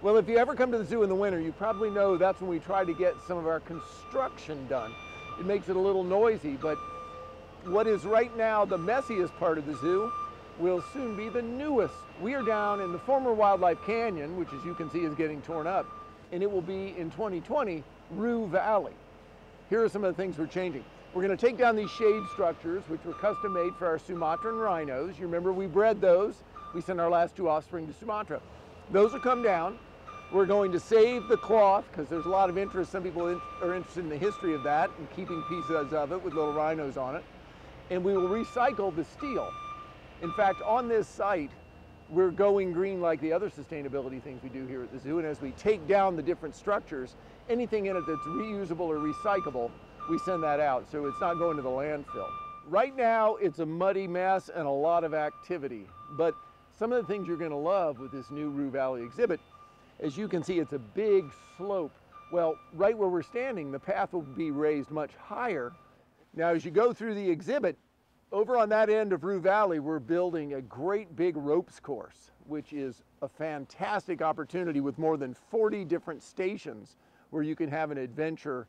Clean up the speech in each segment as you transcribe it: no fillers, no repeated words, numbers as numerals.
Well, if you ever come to the zoo in the winter, you probably know that's when we try to get some of our construction done. It makes it a little noisy, but what is right now the messiest part of the zoo will soon be the newest. We are down in the former Wildlife Canyon, which as you can see is getting torn up, and it will be in 2020 Rue Valley. Here are some of the things we're changing. We're going to take down these shade structures, which were custom made for our Sumatran rhinos. You remember we bred those. We sent our last 2 offspring to Sumatra. Those will come down. We're going to save the cloth because there's a lot of interest. Some people are interested in the history of that and keeping pieces of it with little rhinos on it. And we will recycle the steel. In fact, on this site, we're going green like the other sustainability things we do here at the zoo. And as we take down the different structures, anything in it that's reusable or recyclable, we send that out. So it's not going to the landfill. Right now, it's a muddy mess and a lot of activity. But some of the things you're going to love with this new Rue Valley exhibit, as you can see, it's a big slope. Well, right where we're standing, the path will be raised much higher. Now, as you go through the exhibit, over on that end of Rue Valley, we're building a great big ropes course, which is a fantastic opportunity with more than 40 different stations where you can have an adventure,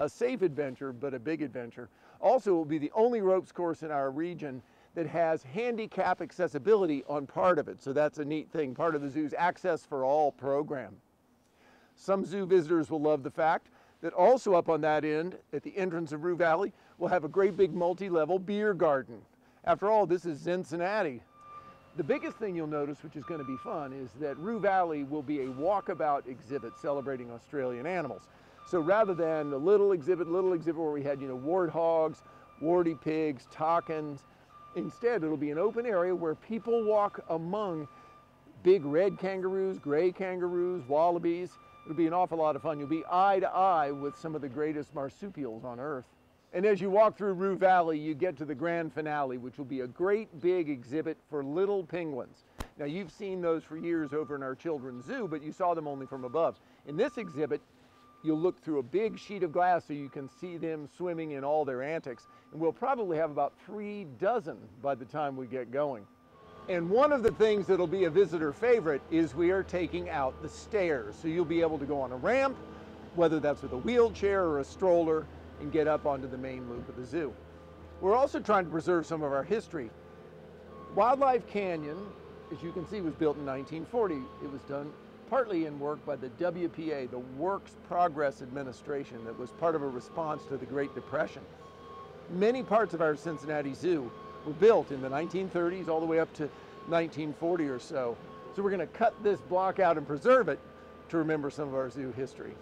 a safe adventure, but a big adventure. Also, it will be the only ropes course in our region that has handicap accessibility on part of it. So that's a neat thing, part of the zoo's Access for All program. Some zoo visitors will love the fact that also up on that end, at the entrance of Rue Valley, we'll have a great big multi-level beer garden. After all, this is Cincinnati. The biggest thing you'll notice, which is going to be fun, is that Rue Valley will be a walkabout exhibit celebrating Australian animals. So rather than a little exhibit where we had, warthogs, warty pigs, takins, instead it'll be an open area where people walk among big red kangaroos, gray kangaroos, wallabies. It'll be an awful lot of fun. You'll be eye to eye with some of the greatest marsupials on Earth. And as you walk through Rue Valley, you get to the grand finale, which will be a great big exhibit for little penguins. Now, you've seen those for years over in our children's zoo, but you saw them only from above. In this exhibit, you'll look through a big sheet of glass so you can see them swimming in all their antics. And we'll probably have about 3 dozen by the time we get going. And one of the things that'll be a visitor favorite is we are taking out the stairs. So you'll be able to go on a ramp, whether that's with a wheelchair or a stroller, and get up onto the main loop of the zoo. We're also trying to preserve some of our history. Wildlife Canyon, as you can see, was built in 1940. It was done partly in work by the WPA, the Works Progress Administration, that was part of a response to the Great Depression. Many parts of our Cincinnati Zoo were built in the 1930s all the way up to 1940 or so. So we're going to cut this block out and preserve it to remember some of our zoo history.